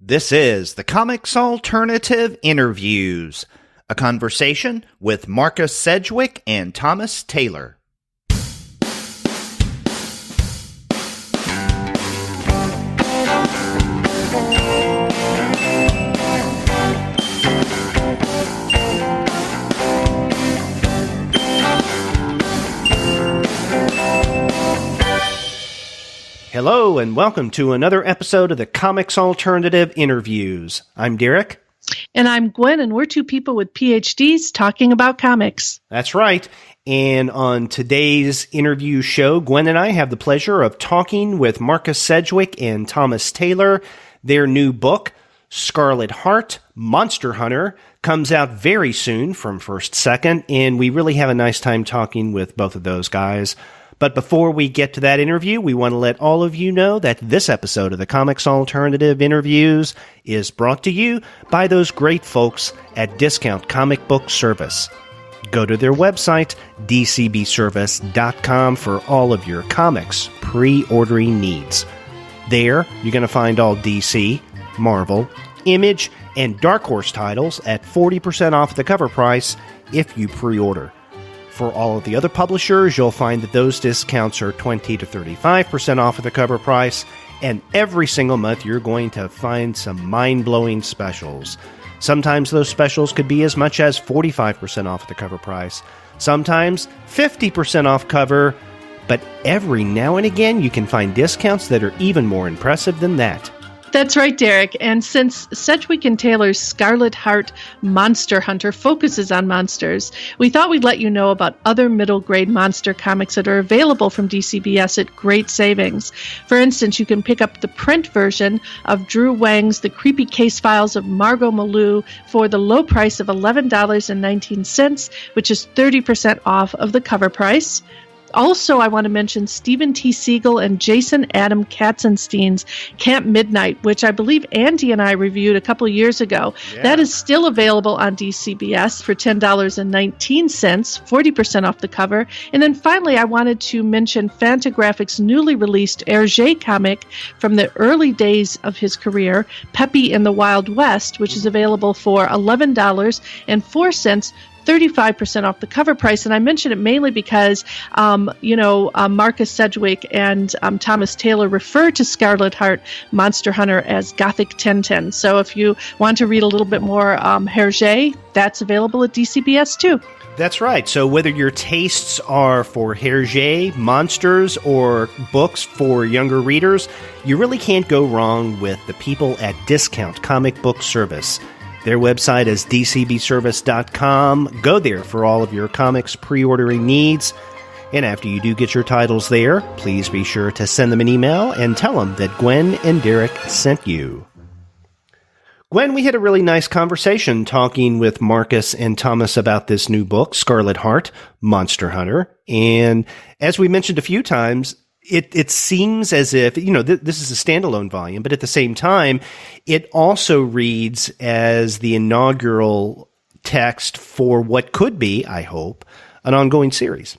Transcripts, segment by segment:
This is the Comics Alternative Interviews, a conversation with Marcus Sedgwick and Thomas Taylor. Hello, and welcome to another episode of the Comics Alternative Interviews. I'm Derek. And I'm Gwen, and we're two people with PhDs talking about comics. That's right. And on today's interview show, Gwen and I have the pleasure of talking with Marcus Sedgwick and Thomas Taylor. Their new book, Scarlett Hart, Monster Hunter, comes out very soon from First Second, and we really have a nice time talking with both of those guys. But before we get to that interview, we want to let all of you know that this episode of the Comics Alternative Interviews is brought to you by those great folks at Discount Comic Book Service. Go to their website, dcbservice.com, for all of your comics pre-ordering needs. There, you're going to find all DC, Marvel, Image, and Dark Horse titles at 40% off the cover price if you pre-order. For all of the other publishers, you'll find that those discounts are 20 to 35% off of the cover price, and every single month you're going to find some mind-blowing specials. Sometimes those specials could be as much as 45% off the cover price, sometimes 50% off cover, but every now and again you can find discounts that are even more impressive than that. That's right, Derek. And since Sedgwick and Taylor's Scarlett Hart Monster Hunter focuses on monsters, we thought we'd let you know about other middle-grade monster comics that are available from DCBS at great savings. For instance, you can pick up the print version of Drew Wang's The Creepy Case Files of Margot Malou for the low price of $11.19, which is 30% off of the cover price. Also, I want to mention Stephen T. Siegel and Jason Adam Katzenstein's Camp Midnight, which I believe Andy and I reviewed a couple years ago. Yeah. That is still available on DCBS for $10.19, 40% off the cover. And then finally, I wanted to mention Fantagraphics' newly released Hergé comic from the early days of his career, Peppy in the Wild West, which is available for $11.04, 35% off the cover price. And I mention it mainly because, Marcus Sedgwick and Thomas Taylor refer to Scarlett Hart Monster Hunter as Gothic Tintin. So if you want to read a little bit more Hergé, that's available at DCBS too. That's right. So whether your tastes are for Hergé, monsters, or books for younger readers, you really can't go wrong with the people at Discount Comic Book Service. Their website is dcbservice.com. Go there for all of your comics pre-ordering needs. And after you do get your titles there, please be sure to send them an email and tell them that Gwen and Derek sent you. Gwen, we had a really nice conversation talking with Marcus and Thomas about this new book, Scarlett Hart, Monster Hunter. And as we mentioned a few times, It seems as if, this is a standalone volume, but at the same time, it also reads as the inaugural text for what could be, I hope, an ongoing series.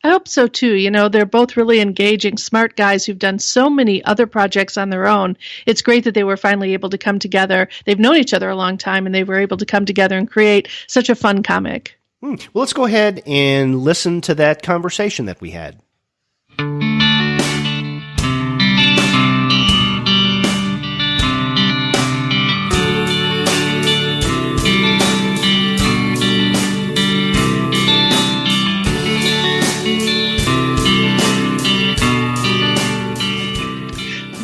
I hope so, too. They're both really engaging, smart guys who've done so many other projects on their own. It's great that they were finally able to come together. They've known each other a long time, and they were able to come together and create such a fun comic. Well, let's go ahead and listen to that conversation that we had.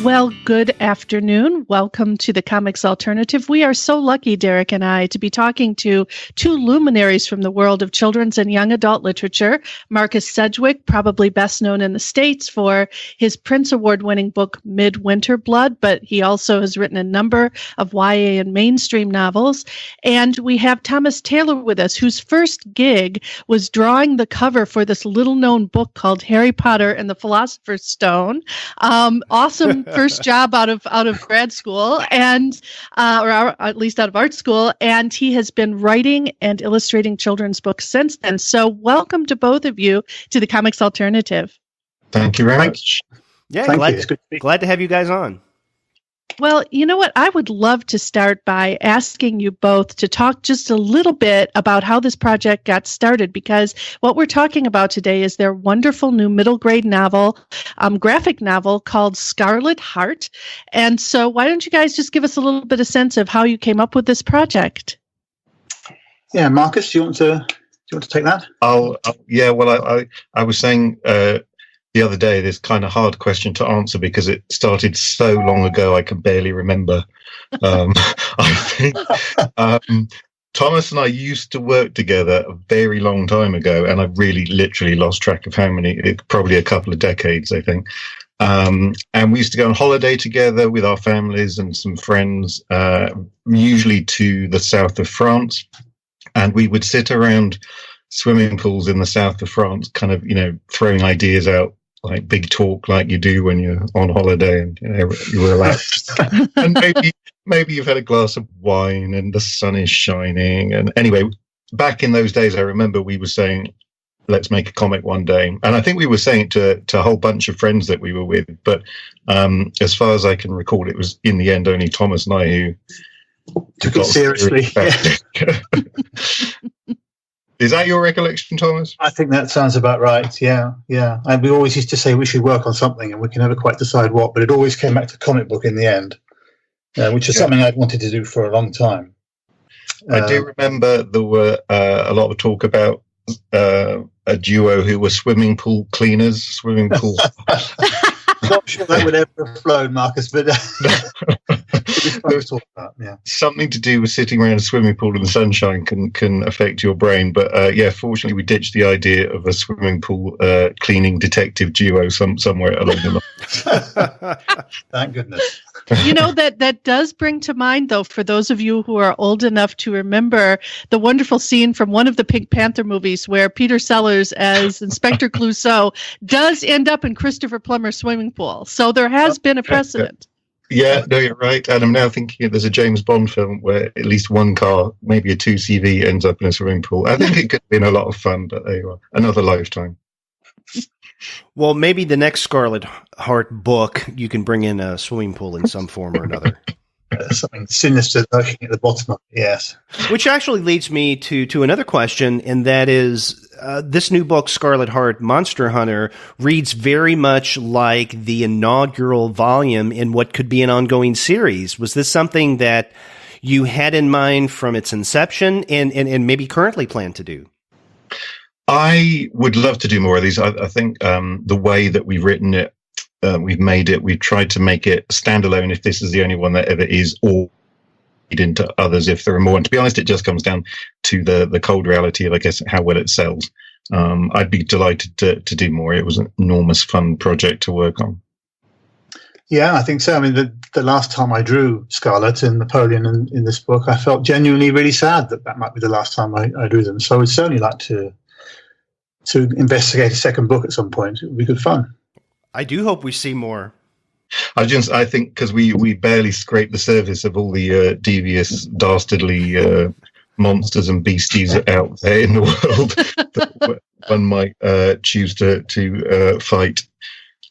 Well, good afternoon. Welcome to the Comics Alternative. We are so lucky, Derek and I, to be talking to two luminaries from the world of children's and young adult literature. Marcus Sedgwick, probably best known in the States for his Prince Award-winning book, Midwinter Blood, but he also has written a number of YA and mainstream novels. And we have Thomas Taylor with us, whose first gig was drawing the cover for this little-known book called Harry Potter and the Philosopher's Stone. Awesome first job out of grad school and or at least out of art school, and he has been writing and illustrating children's books since then. So welcome to both of you to the Comics Alternative. Thank you very much. Yeah, Thank glad to have you guys on. Well, you know what? I would love to start by asking you both to talk just a little bit about how this project got started, because what we're talking about today is their wonderful new middle grade novel, graphic novel called Scarlett Hart. And so why don't you guys just give us a little bit of sense of how you came up with this project? Yeah, Marcus, do you want to take that? I was saying the other day, this kind of hard question to answer because it started so long ago I can barely remember. I think Thomas and I used to work together a very long time ago, and I've really literally lost track of how many, probably a couple of decades, I think. And we used to go on holiday together with our families and some friends, usually to the south of France. And we would sit around swimming pools in the south of France, kind of, throwing ideas out, like big talk like you do when you're on holiday and you're relaxed. And maybe you've had a glass of wine and the sun is shining. And anyway, back in those days, I remember we were saying, let's make a comic one day. And I think we were saying it to a whole bunch of friends that we were with. But as far as I can recall, it was in the end only Thomas and I who took it seriously. Is that your recollection, Thomas? I think that sounds about right. Yeah. And we always used to say we should work on something, and we can never quite decide what. But it always came back to comic book in the end, which is something I'd wanted to do for a long time. I do remember there were a lot of talk about a duo who were swimming pool cleaners. Not sure that would ever have flown, Marcus, but there was something to do with sitting around a swimming pool in the sunshine can affect your brain. But fortunately, we ditched the idea of a swimming pool cleaning detective duo somewhere along the line. Thank goodness. That does bring to mind, though, for those of you who are old enough to remember the wonderful scene from one of the Pink Panther movies where Peter Sellers as Inspector Clouseau does end up in Christopher Plummer's swimming pool. So there has been a precedent. Yeah, no, you're right. And I'm now thinking there's a James Bond film where at least one car, maybe a 2CV, ends up in a swimming pool. I think it could have been a lot of fun, but there you are. Another lifetime. Well, maybe the next Scarlett Hart book, you can bring in a swimming pool in some form or another. Something sinister lurking at the bottom of it, yes. Which actually leads me to another question, and that is, this new book, Scarlett Hart, Monster Hunter, reads very much like the inaugural volume in what could be an ongoing series. Was this something that you had in mind from its inception and maybe currently plan to do? I would love to do more of these. I think the way that we've written it, we've made it, we've tried to make it standalone if this is the only one that ever is, or feed into others if there are more. And to be honest, it just comes down to the cold reality of, I guess, how well it sells. I'd be delighted to do more. It was an enormous fun project to work on. Yeah, I think so. I mean, the last time I drew Scarlett and Napoleon in this book, I felt genuinely really sad that might be the last time I drew them. So I would certainly like to investigate a second book at some point. It would be good fun. I do hope we see more. I think because we barely scrape the surface of all the devious, dastardly monsters and beasties out there in the world that one might choose to fight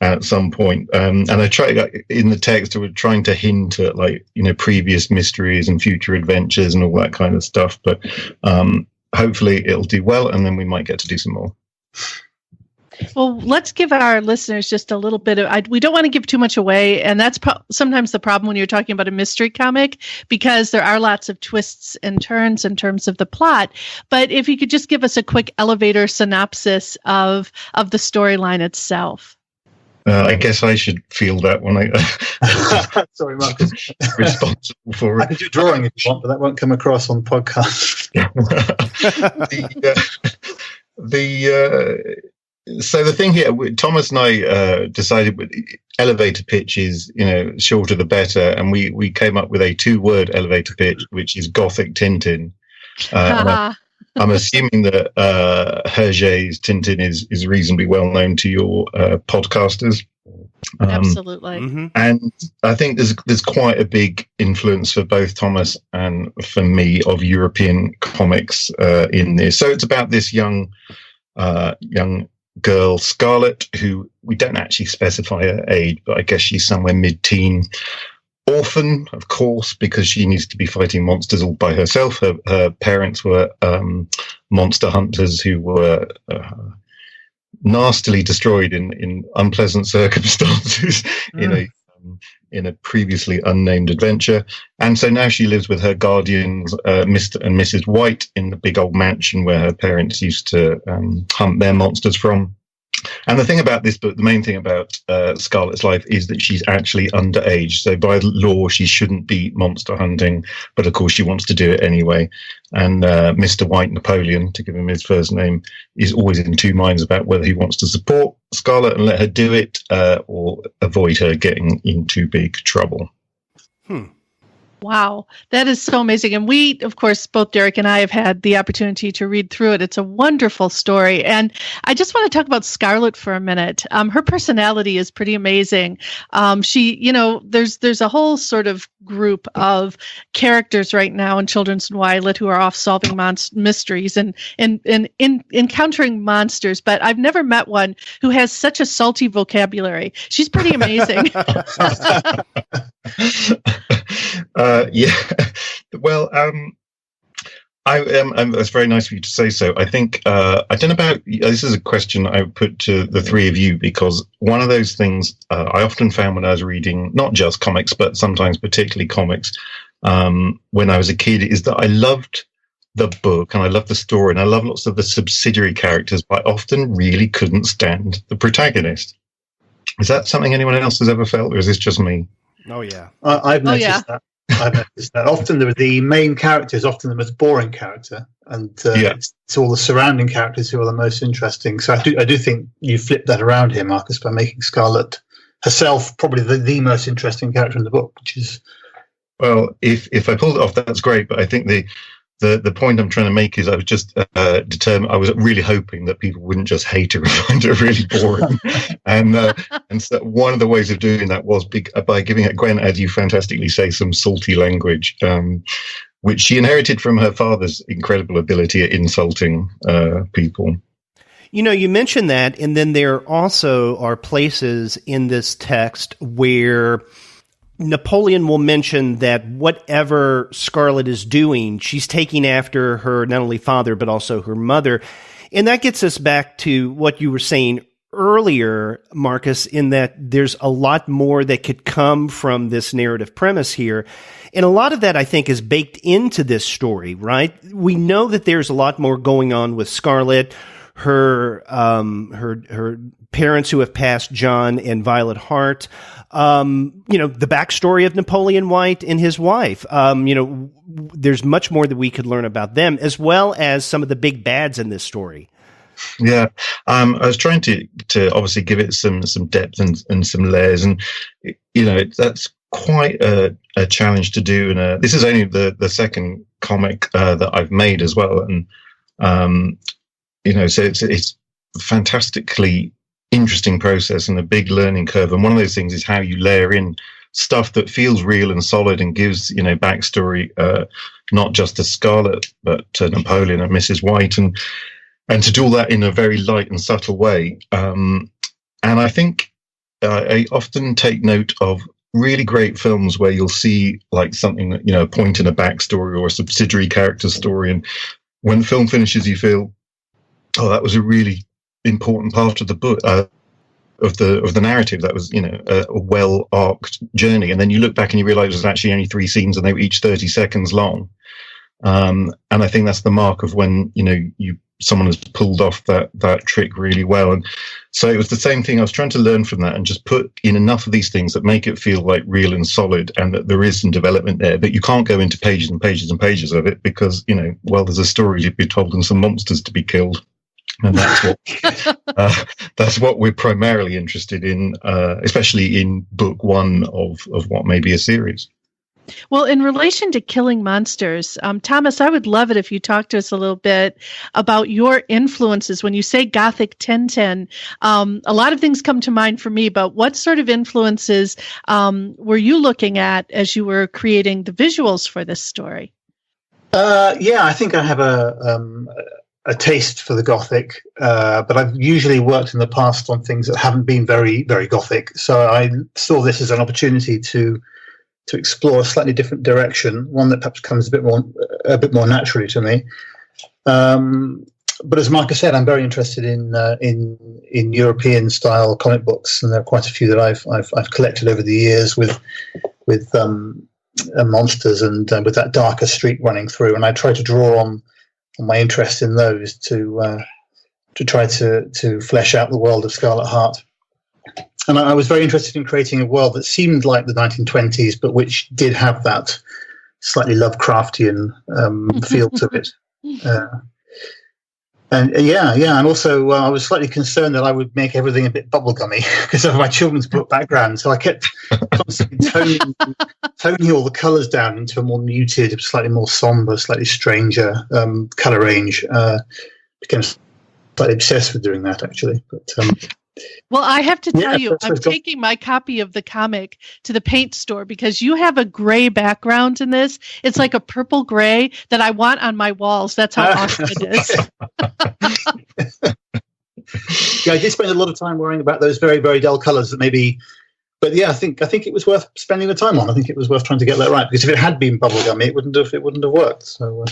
at some point. And I try in the text, we're trying to hint at previous mysteries and future adventures and all that kind of stuff. But hopefully it'll do well, and then we might get to do some more. Well, let's give our listeners just a little bit of, we don't want to give too much away. And that's sometimes the problem when you're talking about a mystery comic, because there are lots of twists and turns in terms of the plot. But if you could just give us a quick elevator synopsis of the storyline itself. I guess I should feel that when Sorry, Marcus. Responsible for it. I can do drawing if you want, but that won't come across on the podcast. So the thing here, Thomas and I decided elevator pitch is, shorter the better, and we came up with a 2-word elevator pitch, which is Gothic Tintin. I'm assuming that Hergé's Tintin is reasonably well known to your podcasters. Absolutely. And I think there's quite a big influence for both Thomas and for me of European comics in this. So it's about this young girl, Scarlett, who we don't actually specify her age, but I guess she's somewhere mid-teen, orphan, of course, because she needs to be fighting monsters all by herself. Her parents were monster hunters who were nastily destroyed in unpleasant circumstances in a previously unnamed adventure. And so now she lives with her guardians, Mr. and Mrs. White, in the big old mansion where her parents used to hunt their monsters from. And the thing about this book, the main thing about Scarlett's life is that she's actually underage. So by law, she shouldn't be monster hunting. But of course, she wants to do it anyway. And Mr. White, Napoleon, to give him his first name, is always in two minds about whether he wants to support Scarlett and let her do it or avoid her getting into big trouble. Wow, that is so amazing. And we, of course, both Derek and I have had the opportunity to read through it. It's a wonderful story. And I just want to talk about Scarlett for a minute. Her personality is pretty amazing. She, there's a whole sort of group of characters right now in Children's YA who are off solving mysteries and encountering monsters. But I've never met one who has such a salty vocabulary. She's pretty amazing. Yeah. Well, it's very nice of you to say so. I think, I don't know about, this is a question I would put to the three of you, because one of those things I often found when I was reading, not just comics, but sometimes particularly comics, when I was a kid, is that I loved the book and I loved the story and I love lots of the subsidiary characters, but I often really couldn't stand the protagonist. Is that something anyone else has ever felt, or is this just me? Oh, yeah. I've noticed that. I've noticed that. Often the main character is often the most boring character, and it's all the surrounding characters who are the most interesting. So I do think you flip that around here, Marcus, by making Scarlett herself probably the most interesting character in the book, which is... Well, if I pulled it off, that's great, but I think the point I'm trying to make is I was just determined. I was really hoping that people wouldn't just hate her and find her really boring. and so one of the ways of doing that was by giving her, Gwen, as you fantastically say, some salty language, which she inherited from her father's incredible ability at insulting people. You mentioned that, and then there also are places in this text where Napoleon will mention that whatever Scarlett is doing, she's taking after her not only father, but also her mother. And that gets us back to what you were saying earlier, Marcus, in that there's a lot more that could come from this narrative premise here. And a lot of that, I think, is baked into this story, right? We know that there's a lot more going on with Scarlett, her parents who have passed, John and Violet Hart, the backstory of Napoleon White and his wife. There's much more that we could learn about them, as well as some of the big bads in this story. Yeah, I was trying to obviously give it some depth and some layers, and that's quite a challenge to do. And this is only the second comic that I've made as well, and so it's fantastically interesting process and a big learning curve. And one of those things is how you layer in stuff that feels real and solid and gives, backstory, not just to Scarlett, but to Napoleon and Mrs. White, and to do all that in a very light and subtle way. And I think I often take note of really great films where you'll see like something that, a point in a backstory or a subsidiary character story. And when the film finishes, you feel, oh, that was a really important part of the book, of the narrative. That was, a well-arced journey. And then you look back and you realize there's actually only 3 scenes and they were each 30 seconds long. And I think that's the mark of when, someone has pulled off that trick really well. And so it was the same thing. I was trying to learn from that and just put in enough of these things that make it feel like real and solid, and that there is some development there, but you can't go into pages and pages and pages of it because, there's a story to be told and some monsters to be killed. And that's what we're primarily interested in, especially in book 1 of what may be a series. Well, in relation to killing monsters, Thomas, I would love it if you talk to us a little bit about your influences. When you say Gothic Tintin, a lot of things come to mind for me, but what sort of influences were you looking at as you were creating the visuals for this story? I think I have a taste for the Gothic, but I've usually worked in the past on things that haven't been very, very Gothic. So I saw this as an opportunity to to explore a slightly different direction, one that perhaps comes a bit more naturally to me. But as Marcus said, I'm very interested in European style comic books, and there are quite a few that I've collected over the years with monsters and with that darker streak running through. And I try to draw on my interest in those to try to flesh out the world of Scarlett Hart. And I was very interested in creating a world that seemed like the 1920s, but which did have that slightly Lovecraftian feel to it. And also I was slightly concerned that I would make everything a bit bubblegummy because of my children's book background. So I kept constantly toning all the colours down into a more muted, slightly more somber, slightly stranger colour range. Became slightly obsessed with doing that, actually. But well, I have to tell you, I'm taking my copy of the comic to the paint store because you have a gray background in this. It's like a purple gray that I want on my walls. That's how awesome it is. Yeah, I did spend a lot of time worrying about those very, very dull colours that maybe. But yeah, I think it was worth spending the time on. I think it was worth trying to get that right, because if it had been bubblegummy, it wouldn't have worked. So.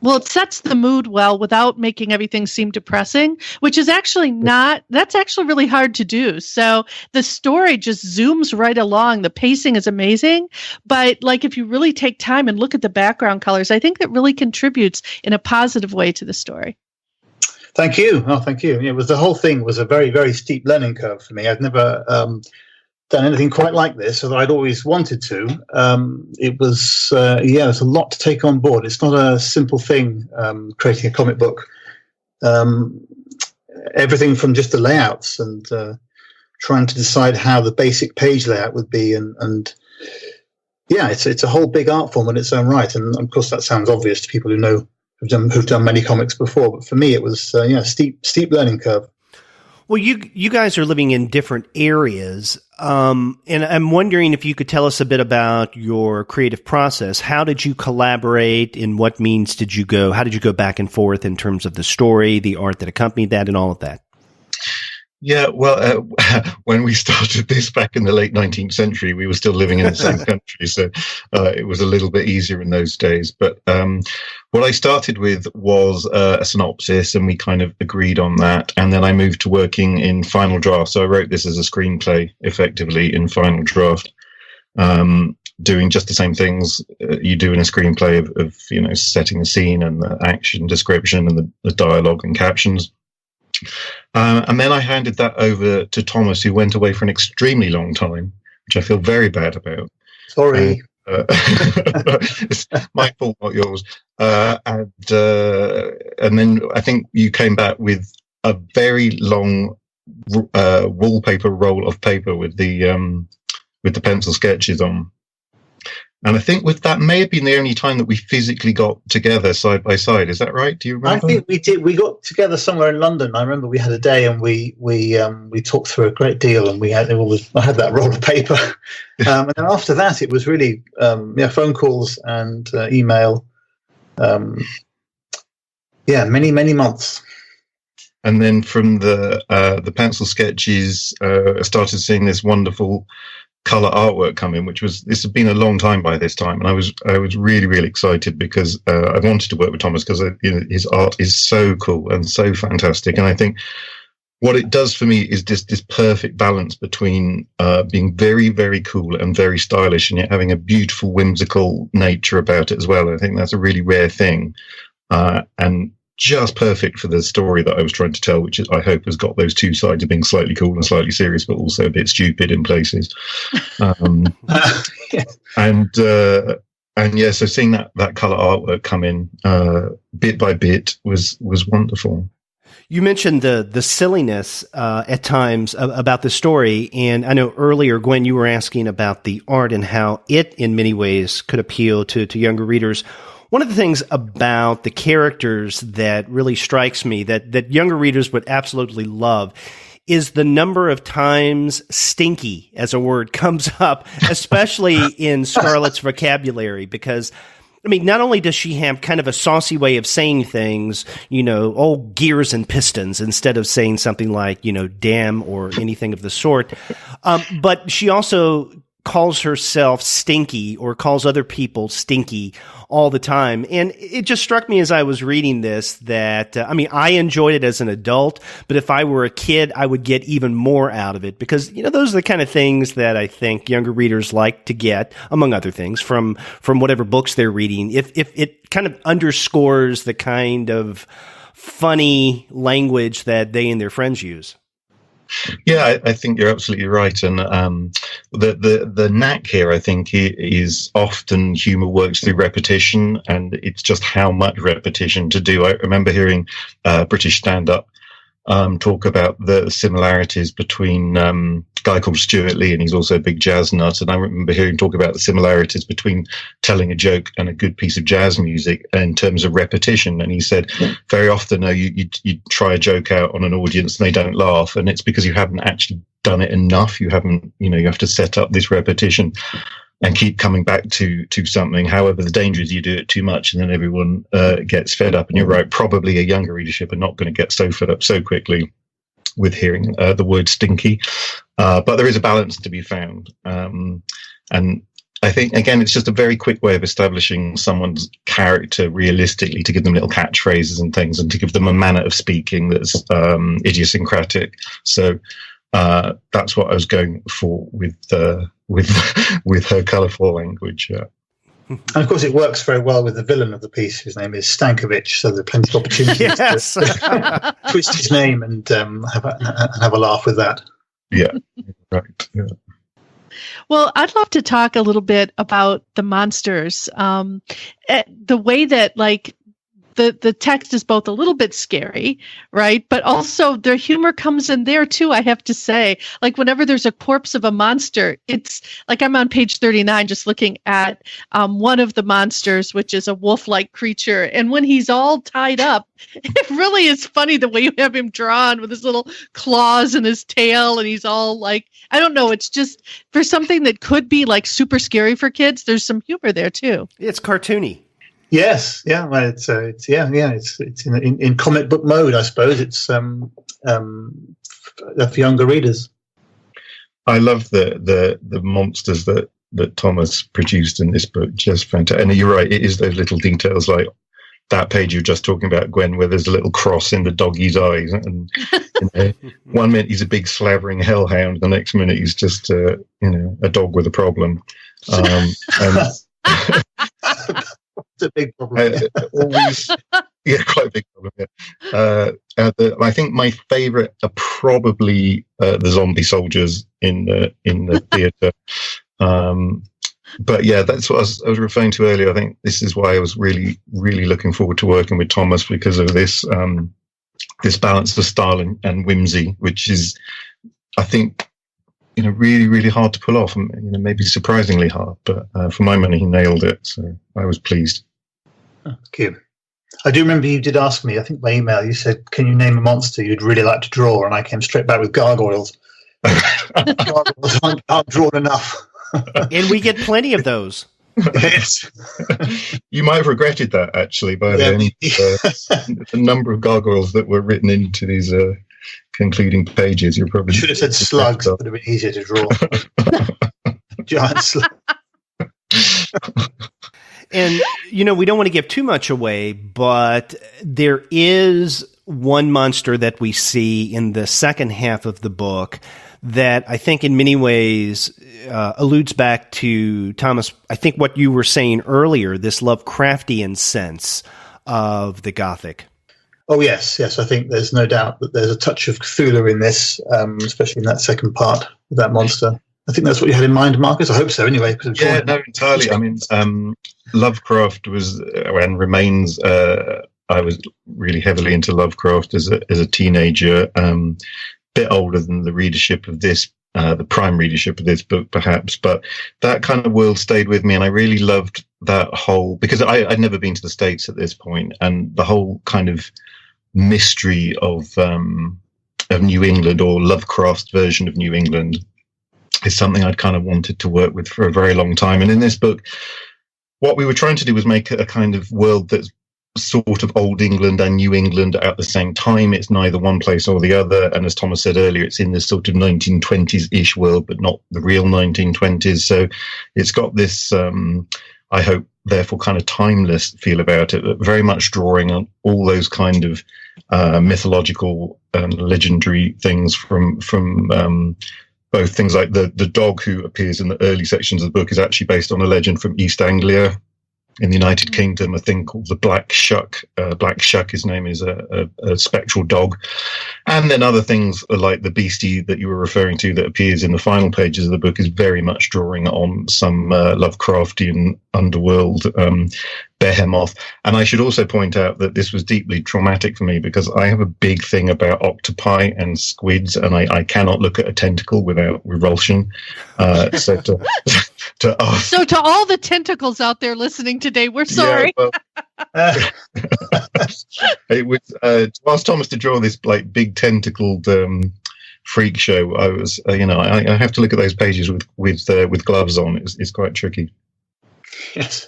Well, it sets the mood well without making everything seem depressing, which is actually that's actually really hard to do. So the story just zooms right along. The pacing is amazing. But like if you really take time and look at the background colors, I think that really contributes in a positive way to the story. Thank you. Oh, thank you. The whole thing was a very, very steep learning curve for me. I'd never done anything quite like this, although I'd always wanted to. It was, it's a lot to take on board. It's not a simple thing, creating a comic book. Everything from just the layouts and trying to decide how the basic page layout would be, and it's a whole big art form in its own right. And of course, that sounds obvious to people who've done many comics before, but for me, it was steep learning curve. Well, you guys are living in different areas, and I'm wondering if you could tell us a bit about your creative process. How did you collaborate? In what means did you go? How did you go back and forth in terms of the story, the art that accompanied that, and all of that? Yeah, well, when we started this back in the late 19th century, we were still living in the same country, so it was a little bit easier in those days. But what I started with was a synopsis, and we kind of agreed on that. And then I moved to working in final draft. So I wrote this as a screenplay, effectively, in final draft, doing just the same things you do in a screenplay of setting the scene and the action description and the dialogue and captions. And then I handed that over to Thomas, who went away for an extremely long time, which I feel very bad about. Sorry. It's my fault, not yours. And then I think you came back with a very long wallpaper roll of paper with the pencil sketches on. And I think that may have been the only time that we physically got together side by side. Is that right? Do you remember? I think we did. We got together somewhere in London. I remember we had a day and we talked through a great deal, and I had that roll of paper. And then after that, it was really phone calls and email. Many months. And then from the pencil sketches, I started seeing this wonderful color artwork come in, this had been a long time by this time, and I was really, really excited because I wanted to work with Thomas because his art is so cool and so fantastic. And I think what it does for me is this perfect balance between being very, very cool and very stylish, and yet having a beautiful, whimsical nature about it as well. I think that's a really rare thing, and just perfect for the story that I was trying to tell, which I hope has got those two sides of being slightly cool and slightly serious, but also a bit stupid in places. So seeing that color artwork come in bit by bit was wonderful. You mentioned the silliness at times about the story, and I know earlier, Gwen, you were asking about the art and how it, in many ways, could appeal to younger readers. One of the things about the characters that really strikes me that younger readers would absolutely love is the number of times stinky as a word comes up, especially in Scarlett's vocabulary, because not only does she have kind of a saucy way of saying things, gears and pistons, instead of saying something like, damn or anything of the sort, but she also calls herself stinky or calls other people stinky all the time. And it just struck me as I was reading this that, I enjoyed it as an adult, but if I were a kid, I would get even more out of it because, those are the kind of things that I think younger readers like to get, among other things, from whatever books they're reading. If it kind of underscores the kind of funny language that they and their friends use. Yeah, I think you're absolutely right, and the knack here, I think, is often humour works through repetition, and it's just how much repetition to do. I remember hearing British stand-up talk about the similarities between a guy called Stuart Lee, and he's also a big jazz nut. And I remember hearing talk about the similarities between telling a joke and a good piece of jazz music in terms of repetition. And he said very often you try a joke out on an audience and they don't laugh, and it's because you haven't actually done it enough. You haven't, you have to set up this repetition and keep coming back to something. However, the danger is you do it too much and then everyone gets fed up. And you're right, probably a younger readership are not going to get so fed up so quickly with hearing the word stinky. But there is a balance to be found. And I think, again, it's just a very quick way of establishing someone's character realistically, to give them little catchphrases and things and to give them a manner of speaking that's idiosyncratic. So that's what I was going for with her colourful language. And of course, it works very well with the villain of the piece, whose name is Stankovic. So there's plenty of opportunities to twist his name and have a laugh with that. Yeah, right. Yeah. Well, I'd love to talk a little bit about the monsters. The way that, the text is both a little bit scary, right? But also their humor comes in there too, I have to say. Like whenever there's a corpse of a monster, it's like I'm on page 39 just looking at one of the monsters, which is a wolf-like creature. And when he's all tied up, it really is funny the way you have him drawn with his little claws and his tail. And he's all like, I don't know, it's just for something that could be like super scary for kids, there's some humor there too. It's cartoony. Yes, yeah, well, it's in comic book mode, I suppose. It's for younger readers. I love the monsters that Thomas produced in this book. Just fantastic. And you're right, it is those little details like that page you were just talking about, Gwen, where there's a little cross in the doggy's eyes. And 1 minute he's a big slavering hellhound, the next minute he's just a dog with a problem. And a big problem. Quite a big problem. Yeah. I think my favourite are probably the zombie soldiers in the theatre. But yeah, that's what I was referring to earlier. I think this is why I was really, really looking forward to working with Thomas, because of this this balance of style and whimsy, which is, I think, really, really hard to pull off, and maybe surprisingly hard. But for my money, he nailed it. So I was pleased. Oh, thank you. I do remember you did ask me, I think by email, you said, can you name a monster you'd really like to draw? And I came straight back with gargoyles. Gargoyles aren't drawn enough. And we get plenty of those. Yes. You might have regretted that, actually, by the end. The number of gargoyles that were written into these concluding pages. You probably should have said slugs. It would have been easier to draw. Giant slug. And, we don't want to give too much away, but there is one monster that we see in the second half of the book that I think in many ways alludes back to, Thomas, I think what you were saying earlier, this Lovecraftian sense of the Gothic. Oh, yes. I think there's no doubt that there's a touch of Cthulhu in this, especially in that second part of that monster. I think that's what you had in mind, Marcus. I hope so, anyway. Yeah, no, entirely. I mean, Lovecraft was and remains. I was really heavily into Lovecraft as a teenager. Bit older than the readership of this, the prime readership of this book, perhaps. But that kind of world stayed with me, and I really loved that whole, because I'd never been to the States at this point, and the whole kind of mystery of New England, or Lovecraft's version of New England, is something I'd kind of wanted to work with for a very long time. And in this book, what we were trying to do was make a kind of world that's sort of Old England and New England at the same time. It's neither one place or the other. And as Thomas said earlier, it's in this sort of 1920s-ish world, but not the real 1920s. So it's got this, I hope, therefore kind of timeless feel about it, very much drawing on all those kind of mythological and legendary things from both things like the dog who appears in the early sections of the book is actually based on a legend from East Anglia in the United Kingdom, a thing called the Black Shuck. Black Shuck, his name, is a spectral dog. And then other things like the beastie that you were referring to that appears in the final pages of the book is very much drawing on some Lovecraftian underworld behemoth. And I should also point out that this was deeply traumatic for me because I have a big thing about octopi and squids, and I cannot look at a tentacle without revulsion. So to all the tentacles out there listening today, we're sorry. Yeah, it was to ask Thomas to draw this like big tentacled freak show. I was, I have to look at those pages with gloves on. It's quite tricky. Yes.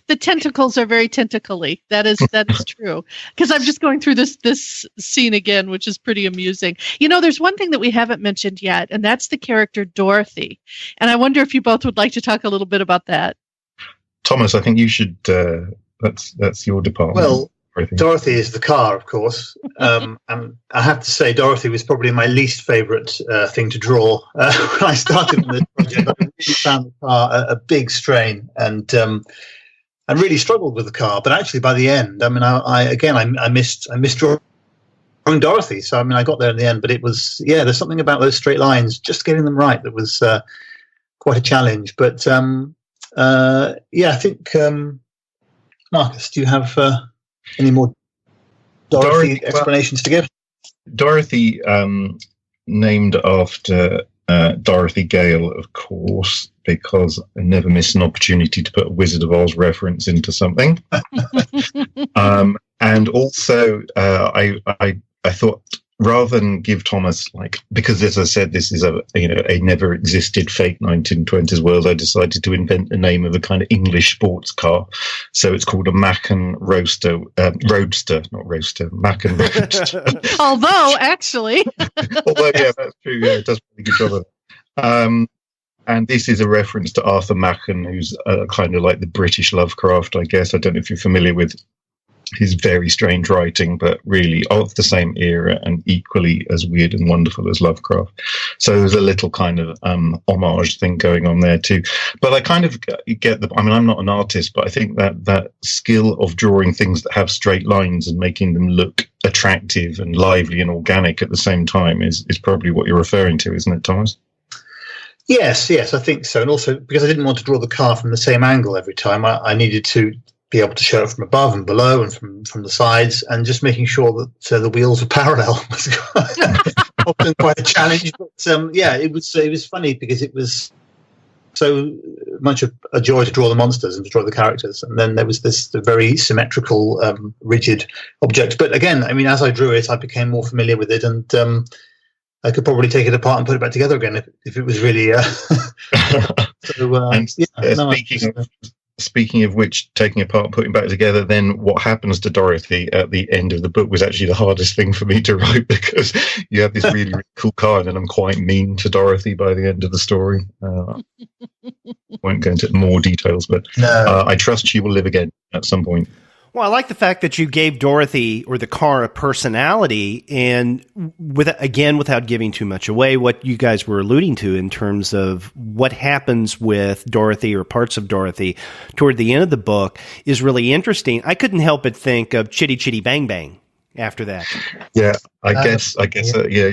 The tentacles are very tentacly. That is true. Because I'm just going through this scene again, which is pretty amusing. There's one thing that we haven't mentioned yet, and that's the character Dorothy. And I wonder if you both would like to talk a little bit about that. Thomas, I think you should. That's your department. Well, Dorothy is the car, of course. And I have to say, Dorothy was probably my least favourite thing to draw. When I started on this project, I really found the car a big strain and really struggled with the car. But actually, by the end, I mean, I missed drawing Dorothy. So, I mean, I got there in the end. But it was, there's something about those straight lines, just getting them right, that was quite a challenge. But, I think, Marcus, do you have any more Dorothy explanations to give? Dorothy, named after Dorothy Gale, of course, because I never miss an opportunity to put a Wizard of Oz reference into something. And also, I thought rather than give Thomas because as I said, this is a never existed fake 1920s world. I decided to invent the name of a kind of English sports car, so it's called a Mackin Roadster, not Roadster, Mackin Roadster. Although that's true. Yeah, it does a pretty good job of it. And this is a reference to Arthur Machen, who's kind of like the British Lovecraft, I guess. I don't know if you're familiar with his very strange writing, but really of the same era and equally as weird and wonderful as Lovecraft. So there's a little kind of homage thing going on there too. But I kind of get I'm not an artist, but I think that skill of drawing things that have straight lines and making them look attractive and lively and organic at the same time is probably what you're referring to, isn't it, Thomas? Yes, I think so. And also because I didn't want to draw the car from the same angle every time, I needed to be able to show it from above and below and from the sides, and just making sure that the wheels were parallel was often quite a challenge. But it was funny because it was so much a joy to draw the monsters and to draw the characters, and then there was the very symmetrical, rigid object. But again, I mean, as I drew it, I became more familiar with it, and I could probably take it apart and put it back together again if it was really. Speaking of which, taking apart and putting back together, then what happens to Dorothy at the end of the book was actually the hardest thing for me to write, because you have this really, really cool car, and then I'm quite mean to Dorothy by the end of the story. Won't go into more details, but I trust she will live again at some point. Well, I like the fact that you gave Dorothy, or the car, a personality, and without giving too much away, what you guys were alluding to in terms of what happens with Dorothy or parts of Dorothy toward the end of the book is really interesting. I couldn't help but think of Chitty Chitty Bang Bang after that. Yeah, I guess, yeah.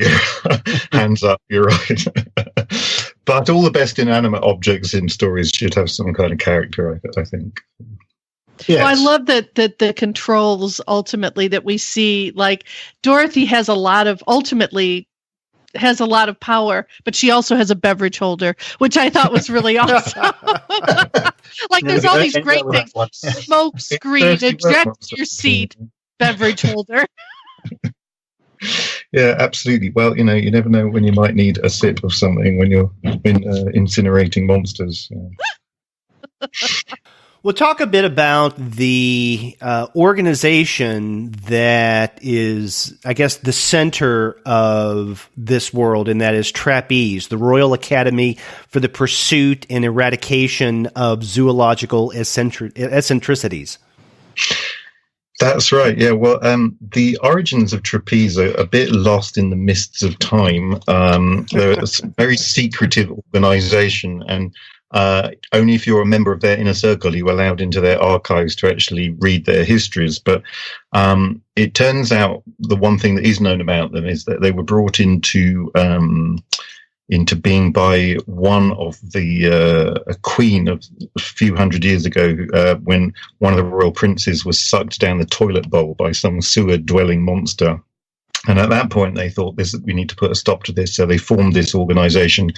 Hands up, you're right. But all the best inanimate objects in stories should have some kind of character, I think. Yes. Well, I love that the controls ultimately that we see, like Dorothy has a lot of power, but she also has a beverage holder, which I thought was really awesome. There's all these great things: smoke screen, eject your seat, beverage holder. Yeah, absolutely. Well, you never know when you might need a sip of something when you're incinerating monsters. We'll talk a bit about the organization that is, I guess, the center of this world, and that is Trapeze, the Royal Academy for the Pursuit and Eradication of Zoological Eccentricities. That's right. Yeah. Well, the origins of Trapeze are a bit lost in the mists of time. They're a very secretive organization, and only if you're a member of their inner circle are you allowed into their archives to actually read their histories. But it turns out the one thing that is known about them is that they were brought into being by one of a queen of a few hundred years ago, when one of the royal princes was sucked down the toilet bowl by some sewer-dwelling monster. And at that point, they thought, we need to put a stop to this. So they formed this organization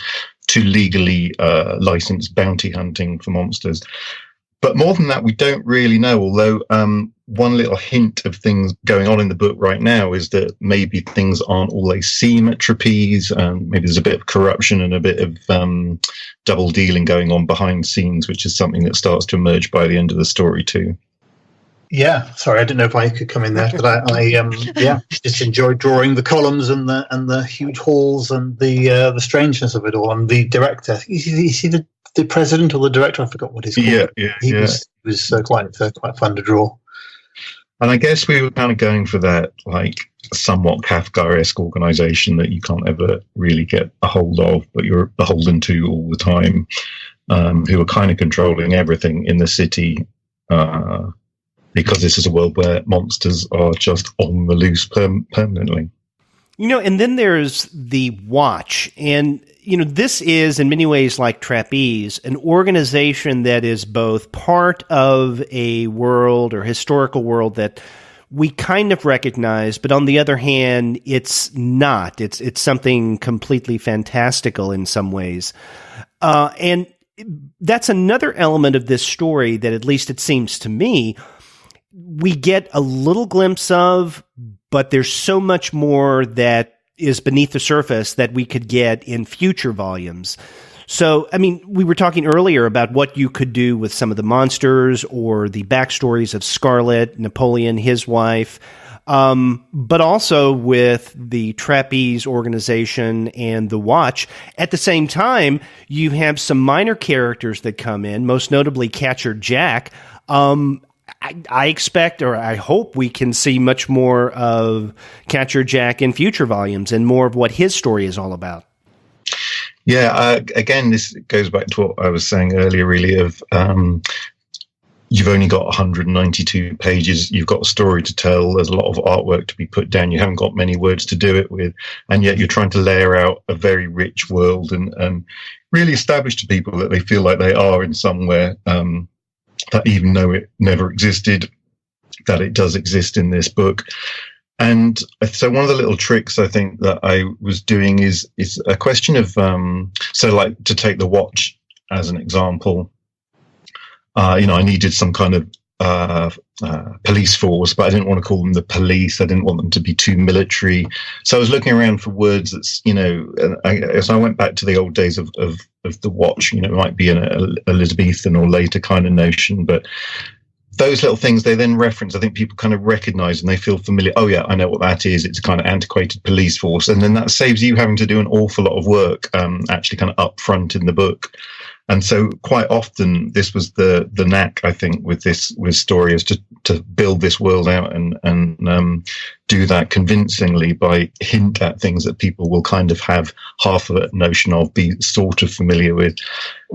to legally license bounty hunting for monsters. But more than that, we don't really know, although one little hint of things going on in the book right now is that maybe things aren't all they seem at Trapeze. Maybe there's a bit of corruption and a bit of double dealing going on behind scenes, which is something that starts to emerge by the end of the story too. Yeah, sorry, I didn't know if I could come in there, but I just enjoyed drawing the columns and the huge halls and the strangeness of it all. And the director, is he the president or the director? I forgot what he's called. He was quite fun to draw. And I guess we were kind of going for that, like, somewhat Kafkaesque organization that you can't ever really get a hold of, but you're beholden to all the time, who are kind of controlling everything in the city. Because this is a world where monsters are just on the loose permanently. And then there's the Watch. And, this is, in many ways, like Trapeze, an organization that is both part of a world or historical world that we kind of recognize, but on the other hand, it's not. It's something completely fantastical in some ways. And that's another element of this story that, at least it seems to me, we get a little glimpse of, but there's so much more that is beneath the surface that we could get in future volumes. So, we were talking earlier about what you could do with some of the monsters or the backstories of Scarlett, Napoleon, his wife, but also with the Trapeze organization and the Watch. At the same time, you have some minor characters that come in, most notably Catcher Jack. I expect, or I hope, we can see much more of Catcher Jack in future volumes and more of what his story is all about. Yeah, again, this goes back to what I was saying earlier, really, of you've only got 192 pages, you've got a story to tell, there's a lot of artwork to be put down, you haven't got many words to do it with, and yet you're trying to layer out a very rich world and really establish to people that they feel like they are in somewhere, that even though it never existed, that it does exist in this book. And so one of the little tricks I think that I was doing is a question of, so like to take the Watch as an example, I needed some kind of police force, but I didn't want to call them the police. I didn't want them to be too military. So I was looking around for words that's, as I went back to the old days of the Watch, it might be an Elizabethan or later kind of notion, but those little things they then reference, I think people kind of recognize and they feel familiar. Oh yeah, I know what that is. It's a kind of antiquated police force. And then that saves you having to do an awful lot of work, actually kind of up front in the book. And so quite often this was the knack, I think, with story is to build this world out and do that convincingly by hint at things that people will kind of have half a notion of, be sort of familiar with.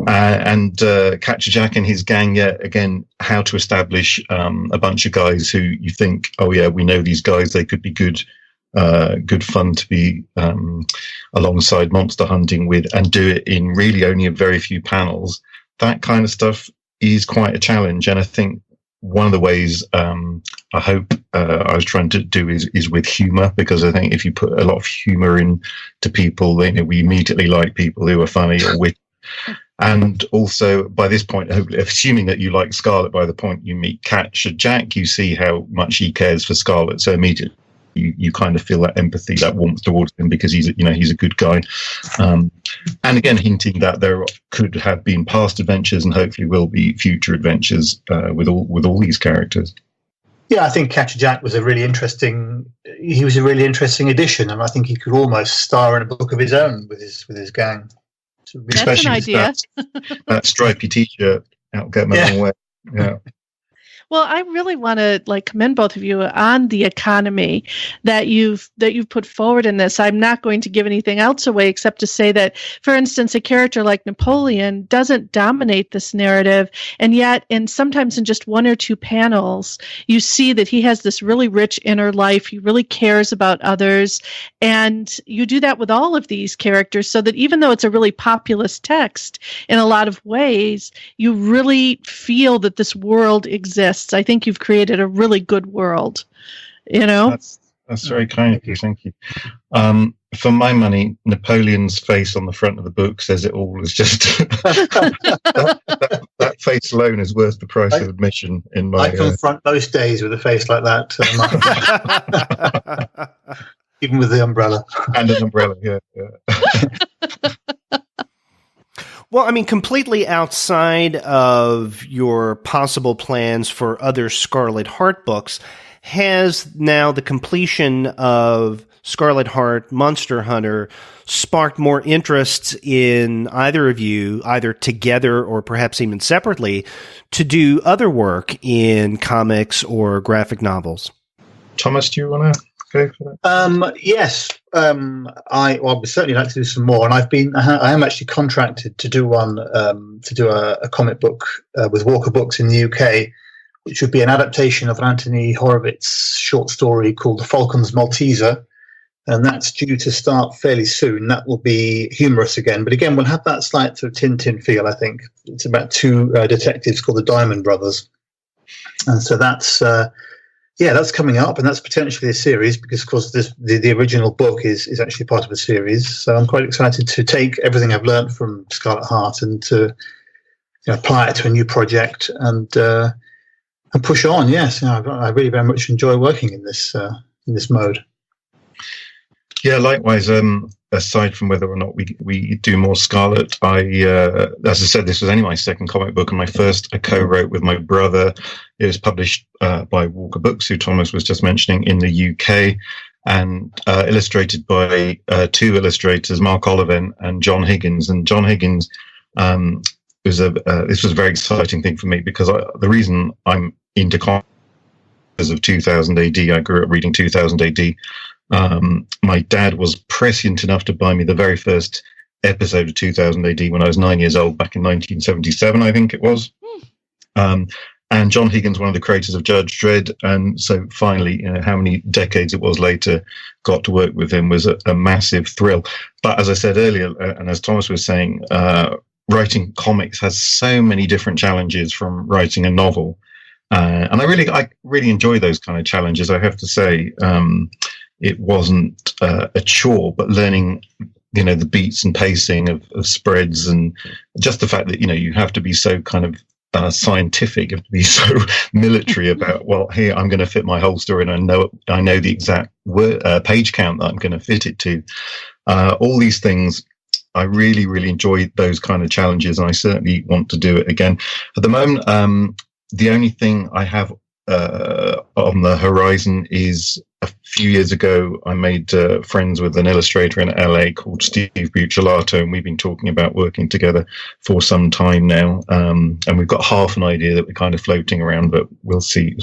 And Catcher Jack and his gang, again, how to establish a bunch of guys who you think, oh yeah, we know these guys, they could be good fun to be alongside monster hunting with, and do it in really only a very few panels. That kind of stuff is quite a challenge, and I think one of the ways I hope I was trying to do is with humor, because I think if you put a lot of humor into people, then we immediately like people who are funny or witty. And also, by this point, assuming that you like Scarlett, by the point you meet Catcher Jack, you see how much he cares for Scarlett. So immediately you kind of feel that empathy, that warmth towards him, because he's a good guy. And again, hinting that there could have been past adventures and hopefully will be future adventures with all these characters. Yeah, I think Catcher Jack was a really interesting addition, and I think he could almost star in a book of his own with his gang. That's an idea. That stripy T-shirt, out get my own way. Yeah. Well, I really want to commend both of you on the economy that you've put forward in this. I'm not going to give anything else away except to say that, for instance, a character like Napoleon doesn't dominate this narrative, and yet, sometimes in just one or two panels, you see that he has this really rich inner life. He really cares about others, and you do that with all of these characters, so that even though it's a really populous text in a lot of ways, you really feel that this world exists. I think you've created a really good world, That's very kind of you. Thank you. For my money, Napoleon's face on the front of the book says it all. It's just that face alone is worth the price of admission. I confront most days with a face like that. Even with the umbrella. And an umbrella, yeah. Well, I mean, completely outside of your possible plans for other Scarlett Hart books, has now the completion of Scarlett Hart, Monster Hunter, sparked more interest in either of you, either together or perhaps even separately, to do other work in comics or graphic novels? Thomas, do you want to go for that? Yes. I would certainly like to do some more, and I am actually contracted to do one, to do a comic book with Walker Books in the UK, which would be an adaptation of an Anthony Horowitz short story called The Falcon's Malteser, and that's due to start fairly soon. That will be humorous again, but again, we'll have that slight sort of Tintin feel, I think. It's about two detectives called the Diamond Brothers, and so that's coming up, and that's potentially a series, because of course the original book is actually part of a series. So I'm quite excited to take everything I've learned from Scarlett Hart and to apply it to a new project and push on. Yes, I really very much enjoy working in this mode. Yeah, likewise. Aside from whether or not we do more Scarlett, as I said, this was only my second comic book, and my first I co-wrote with my brother. It was published by Walker Books, who Thomas was just mentioning, in the UK, and illustrated by two illustrators, Mark Olivan and John Higgins. And John Higgins this was a very exciting thing for me, because the reason I'm into comics is of 2000 AD. I grew up reading 2000 AD. My dad was prescient enough to buy me the very first episode of 2000 AD when I was 9 years old, back in 1977, I think it was. And John Higgins, one of the creators of Judge Dredd, and so finally, how many decades it was later, got to work with him was a massive thrill. But as I said earlier, and as Thomas was saying, writing comics has so many different challenges from writing a novel, and I really enjoy those kind of challenges. I have to say. It wasn't a chore, but learning, the beats and pacing of spreads, and just the fact that, you have to be so kind of scientific, you have to be so military about, well, here, I'm going to fit my whole story, and I know the exact page count that I'm going to fit it to. All these things, I really, really enjoy those kind of challenges, and I certainly want to do it again. At the moment, the only thing I have on the horizon is, a few years ago, I made friends with an illustrator in LA called Steve Bucciolato, and we've been talking about working together for some time now. And we've got half an idea that we're kind of floating around, but we'll see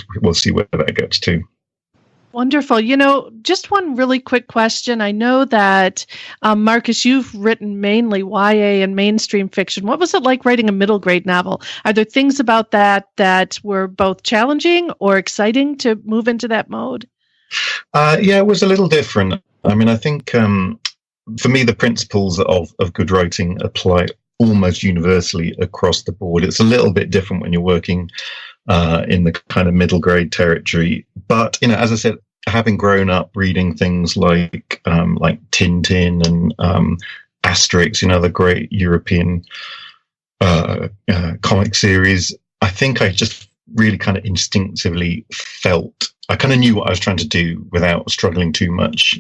where that gets to. Wonderful. Just one really quick question. I know that, Marcus, you've written mainly YA and mainstream fiction. What was it like writing a middle grade novel? Are there things about that were both challenging or exciting to move into that mode? Yeah, it was a little different. I mean, I think for me, the principles of good writing apply almost universally across the board. It's a little bit different when you're working in the kind of middle grade territory. But, as I said, having grown up reading things like Tintin and Asterix, the great European comic series, I think I just really kind of instinctively felt I kind of knew what I was trying to do without struggling too much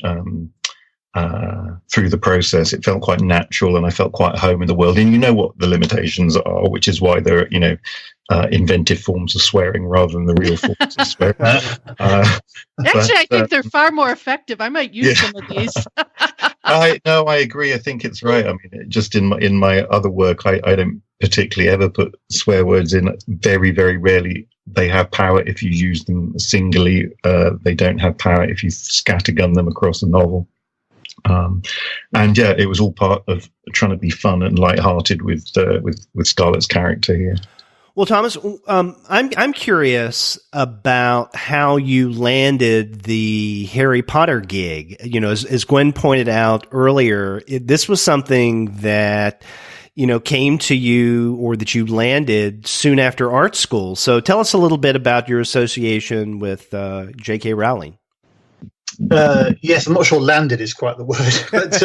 through the process. It felt quite natural, and I felt quite at home in the world. And you know what the limitations are, which is why there are, inventive forms of swearing rather than the real forms of swearing. Actually, I think they're far more effective. I might use some of these. I agree. I think it's right. I mean, just in my other work, I don't particularly ever put swear words in. Very, very rarely. They have power if you use them singly. They don't have power if you scattergun them across a novel. And yeah, it was all part of trying to be fun and lighthearted with Scarlett's character here. Well, Thomas, I'm curious about how you landed the Harry Potter gig. As Gwen pointed out earlier, this was something that came to you, or that you landed soon after art school. So tell us a little bit about your association with J.K. Rowling. Yes, I'm not sure landed is quite the word, but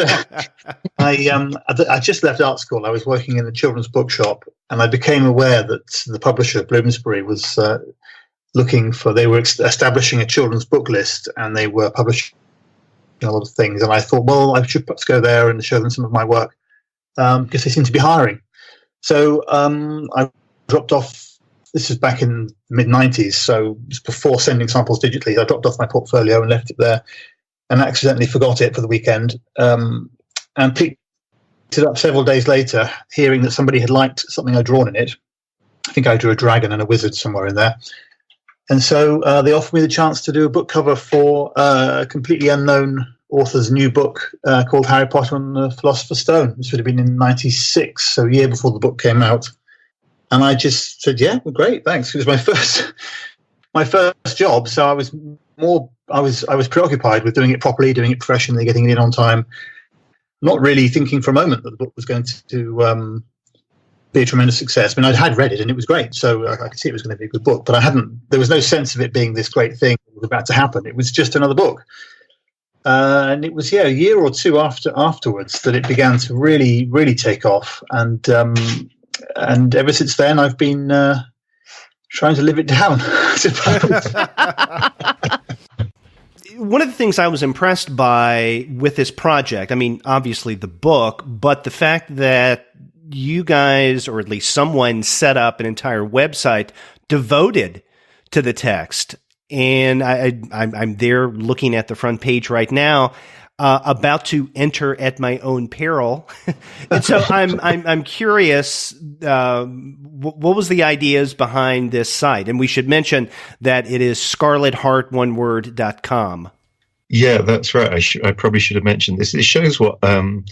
I just left art school. I was working in the children's bookshop, and I became aware that the publisher, Bloomsbury, was they were establishing a children's book list, and they were publishing a lot of things. And I thought, well, I should perhaps go there and show them some of my work, because they seem to be hiring. So I dropped off. This was back in the mid-90s, so it was before sending samples digitally. I dropped off my portfolio and left it there, and accidentally forgot it for the weekend, and picked it up several days later, hearing that somebody had liked something I'd drawn in it. I think I drew a dragon and a wizard somewhere in there. And so they offered me the chance to do a book cover for a completely unknown author's new book called Harry Potter and the Philosopher's Stone. This would have been in 96, so a year before the book came out. And I just said, yeah, well, great, thanks. It was my first job, so I was preoccupied with doing it properly, doing it professionally, getting it in on time, not really thinking for a moment that the book was going to be a tremendous success. I mean, I had read it and it was great, so I could see it was going to be a good book, but there was no sense of it being this great thing that was about to happen. It was just another book. And it was, a year or two afterwards that it began to really, really take off. And ever since then, I've been trying to live it down. One of the things I was impressed by with this project, I mean, obviously the book, but the fact that you guys, or at least someone, set up an entire website devoted to the text. And I'm there looking at the front page right now. About to enter at my own peril. And so I'm curious, what was the ideas behind this site? And we should mention that it is scarlettheart.com. Yeah, that's right. I probably should have mentioned this. It shows what a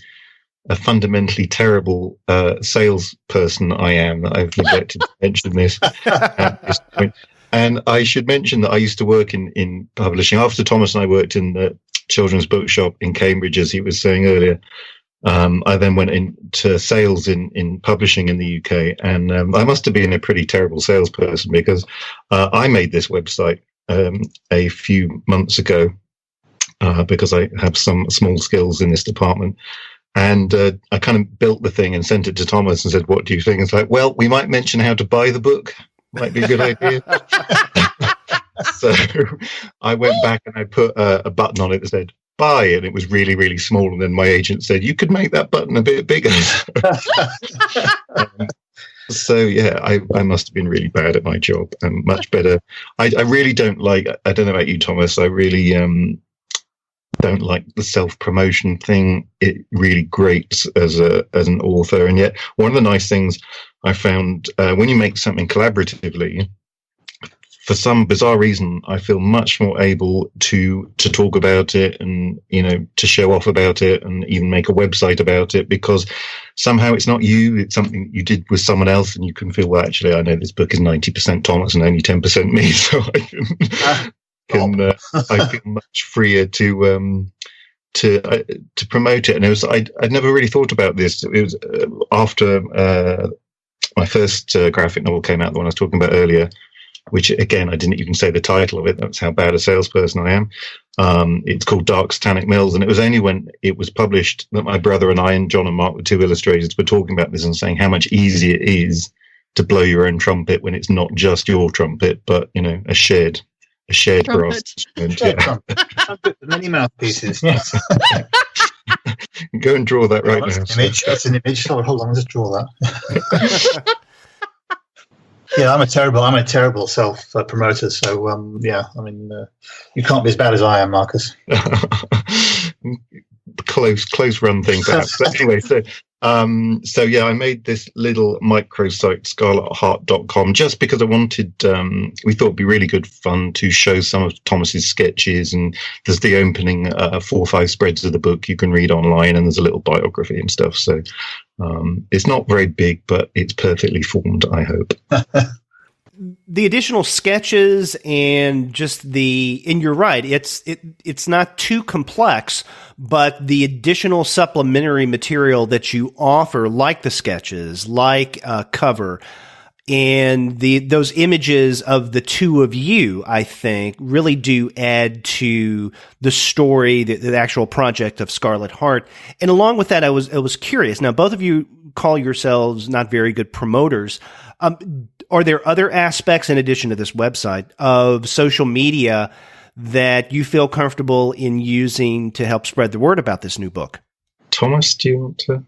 fundamentally terrible salesperson I am, that I've neglected to mention this at this point. And I should mention that I used to work in publishing. After Thomas and I worked in the children's bookshop in Cambridge, as he was saying earlier, I then went into sales in publishing in the UK. And I must have been a pretty terrible salesperson, because I made this website a few months ago, because I have some small skills in this department. And I kind of built the thing and sent it to Thomas and said, what do you think? It's like, well, we might mention how to buy the book. Might be a good idea. So I went back and I put a button on it that said buy, and it was really, really small. And then my agent said, you could make that button a bit bigger. So yeah, I must have been really bad at my job, and much better. I really don't like, I don't know about you, Thomas, I really don't like the self-promotion thing. It really grates as an author. And yet one of the nice things I found, when you make something collaboratively, for some bizarre reason, I feel much more able to talk about it, and, to show off about it, and even make a website about it, because somehow it's not you, it's something you did with someone else, and you can feel, well, actually, I know this book is 90% Thomas and only 10% me, so I feel much freer to promote it. And I'd never really thought about this. It was after my first graphic novel came out, the one I was talking about earlier, which, again, I didn't even say the title of it. That's how bad a salesperson I am. It's called Dark Satanic Mills, and it was only when it was published that my brother and I, and John and Mark, the two illustrators, were talking about this and saying how much easier it is to blow your own trumpet when it's not just your trumpet, but, a shared a shared Trumpet. brass instrument. Trumpet with many mouthpieces. Yes. Go and draw that right now. That's an image. Oh, hold on, let's draw that. Yeah, I'm a terrible self promoter. So yeah, I mean, you can't be as bad as I am, Marcus. Close run thing, perhaps. But anyway, so yeah, I made this little microsite, scarletthart.com, just because I wanted. We thought it'd be really good fun to show some of Thomas's sketches, and there's the opening 4 or 5 spreads of the book you can read online, and there's a little biography and stuff. So it's not very big, but it's perfectly formed, I hope. The additional sketches and just and you're right, it's not too complex, but the additional supplementary material that you offer, like the sketches, like cover, and those images of the two of you, I think, really do add to the story, the actual project of Scarlett Hart. And along with that, I was curious. Now, both of you call yourselves not very good promoters. Are there other aspects, in addition to this website, of social media that you feel comfortable in using to help spread the word about this new book? Thomas, do you want to?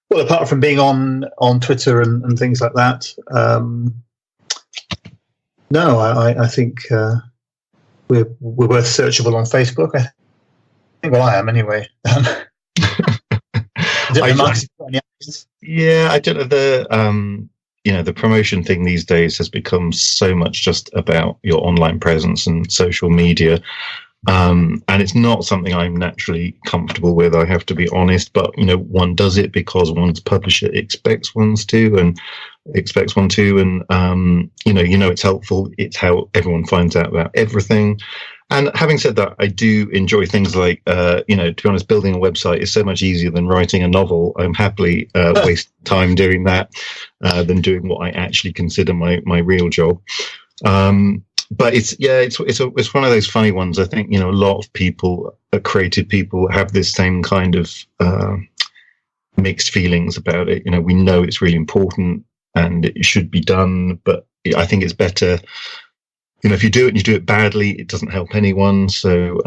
Well, apart from being on Twitter and things like that, no, I think we're both searchable on Facebook. I think, well, I am anyway. Yeah, I don't know. The promotion thing these days has become so much just about your online presence and social media. And it's not something I'm naturally comfortable with, I have to be honest, but, one does it because one's publisher expects one to, and it's helpful. It's how everyone finds out about everything. And having said that, I do enjoy things like, to be honest, building a website is so much easier than writing a novel. I'm happily waste time doing that than doing what I actually consider my real job. But it's one of those funny ones. I think, a lot of people, creative people, have this same kind of mixed feelings about it. We know it's really important and it should be done, but I think it's better. If you do it and you do it badly, it doesn't help anyone. So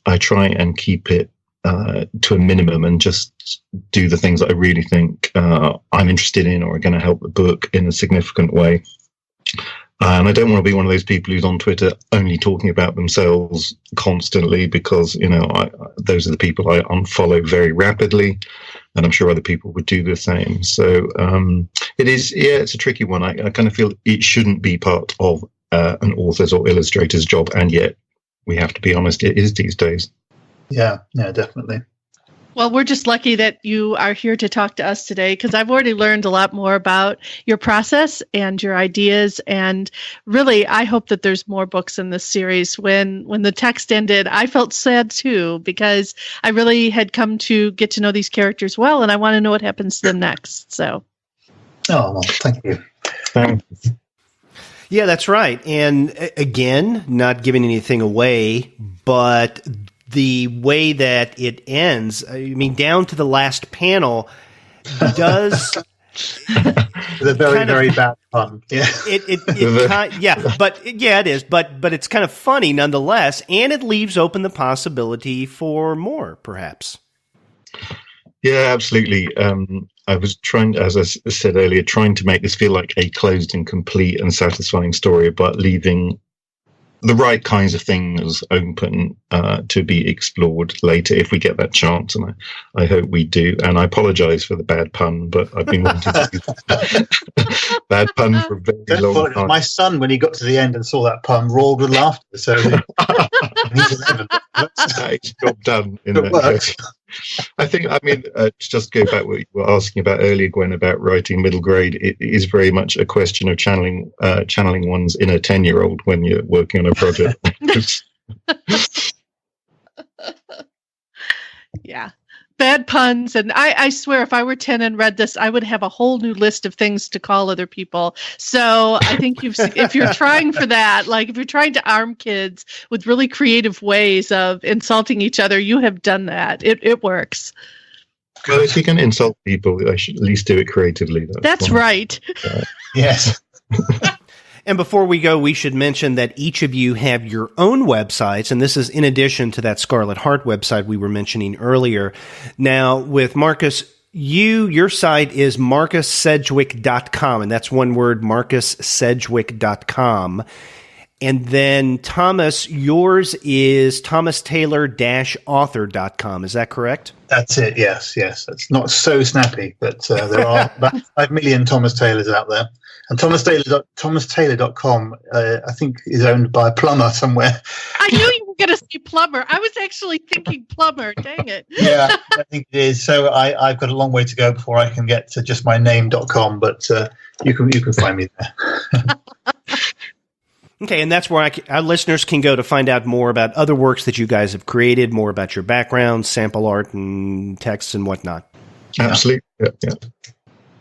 I try and keep it to a minimum and just do the things that I really think I'm interested in or are going to help the book in a significant way. And I don't want to be one of those people who's on Twitter only talking about themselves constantly, because, those are the people I unfollow very rapidly, and I'm sure other people would do the same. So it's a tricky one. I kind of feel it shouldn't be part of an author's or illustrator's job, and yet we have to be honest, it is these days. Yeah, definitely. Well, we're just lucky that you are here to talk to us today, because I've already learned a lot more about your process and your ideas. And really, I hope that there's more books in this series. When the text ended, I felt sad too, because I really had come to get to know these characters well, and I want to know what happens to them next. So. Oh, well, thank you. Yeah, that's right. And again, not giving anything away, but the way that it ends, down to the last panel, does the very bad pun. Yeah, it is, but it's kind of funny nonetheless, and it leaves open the possibility for more, perhaps. Yeah, absolutely. I was trying, as I said earlier, to make this feel like a closed and complete and satisfying story, but leaving the right kinds of things open to be explored later if we get that chance, and I hope we do. And I apologise for the bad pun, but I've been wanting to do bad pun for a very long time. My son, when he got to the end and saw that pun, roared with laughter. So he's 11. It's job done. It works. I think, to just go back what you were asking about earlier, Gwen, about writing middle grade, it is very much a question of channeling one's inner 10-year-old when you're working on a project. Yeah. Bad puns. And I swear, if I were 10 and read this, I would have a whole new list of things to call other people. So I think if you're trying for that, like if you're trying to arm kids with really creative ways of insulting each other, you have done that. It works. Well, if you can insult people, I should at least do it creatively. That's right. Yes. And before we go, we should mention that each of you have your own websites, and this is in addition to that Scarlett Hart website we were mentioning earlier. Now, with Marcus, your site is marcussedgwick.com, and that's one word, marcussedgwick.com. And then Thomas, yours is thomastaylor-author.com. Is that correct? That's it, yes. It's not so snappy, but there are about 5 million Thomas Taylors out there. And thomastaylor.com, I think, is owned by a plumber somewhere. I knew you were going to say plumber. I was actually thinking plumber. Dang it. Yeah, I think it is. So I've got a long way to go before I can get to just my name.com, but you can find me there. Okay, and that's where our listeners can go to find out more about other works that you guys have created, more about your background, sample art, and texts and whatnot. Absolutely. Yeah.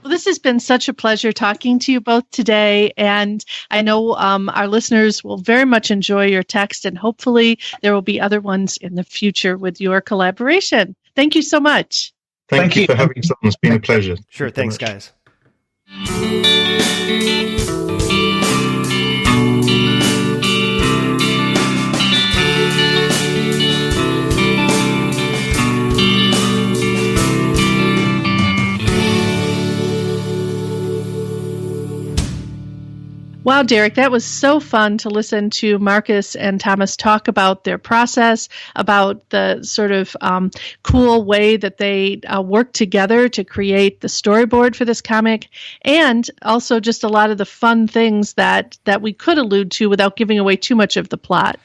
Well, this has been such a pleasure talking to you both today, and I know our listeners will very much enjoy your text, and hopefully there will be other ones in the future with your collaboration. Thank you so much. Thank you for having us on. It's been a pleasure. Sure, thanks, guys. Wow, Derek, that was so fun to listen to Marcus and Thomas talk about their process, about the sort of cool way that they work together to create the storyboard for this comic, and also just a lot of the fun things that we could allude to without giving away too much of the plot.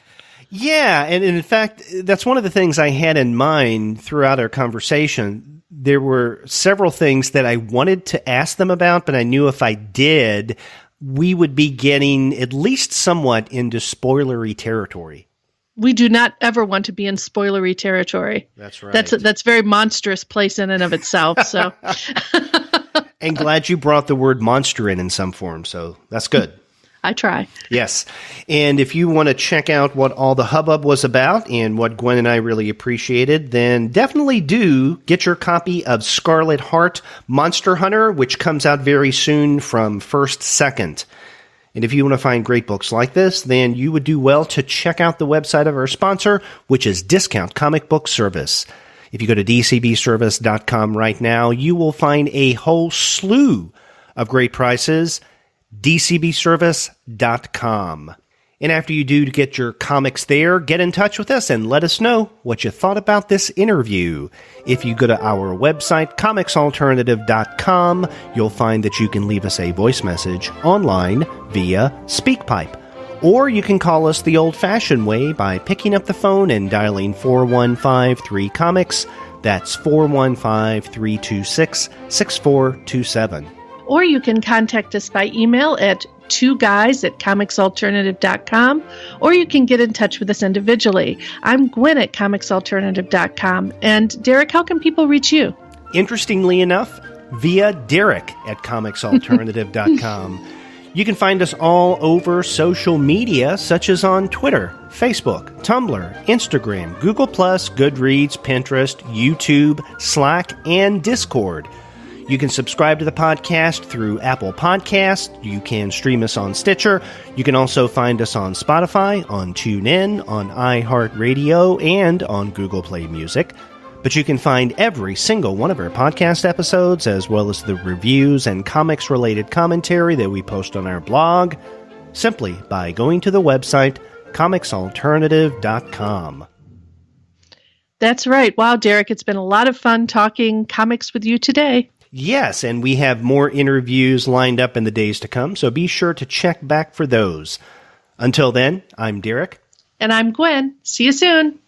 Yeah, and in fact, that's one of the things I had in mind throughout our conversation. There were several things that I wanted to ask them about, but I knew if I did, we would be getting at least somewhat into spoilery territory. We do not ever want to be in spoilery territory. That's right. That's a very monstrous place in and of itself. So, and glad you brought the word monster in some form. So that's good. I try. Yes. And if you want to check out what all the hubbub was about and what Gwen and I really appreciated, then definitely do get your copy of Scarlett Hart Monster Hunter, which comes out very soon from First Second. And if you want to find great books like this, then you would do well to check out the website of our sponsor, which is Discount Comic Book Service. If you go to dcbservice.com right now, you will find a whole slew of great prices. dcbservice.com. And after you do get your comics there, get in touch with us and let us know what you thought about this interview. If you go to our website, comicsalternative.com, you'll find that you can leave us a voice message online via SpeakPipe. Or you can call us the old-fashioned way by picking up the phone and dialing 4153-COMICS. That's 415-326-6427. Or you can contact us by email at 2guys@comicsalternative.com, or you can get in touch with us individually. I'm Gwen at comicsalternative.com. And Derek, how can people reach you? Interestingly enough, via Derek at comicsalternative.com. You can find us all over social media, such as on Twitter, Facebook, Tumblr, Instagram, Google+, Goodreads, Pinterest, YouTube, Slack, and Discord. You can subscribe to the podcast through Apple Podcasts. You can stream us on Stitcher. You can also find us on Spotify, on TuneIn, on iHeartRadio, and on Google Play Music. But you can find every single one of our podcast episodes, as well as the reviews and comics-related commentary that we post on our blog, simply by going to the website comicsalternative.com. That's right. Wow, Derek, it's been a lot of fun talking comics with you today. Yes, and we have more interviews lined up in the days to come, so be sure to check back for those. Until then, I'm Derek. And I'm Gwen. See you soon.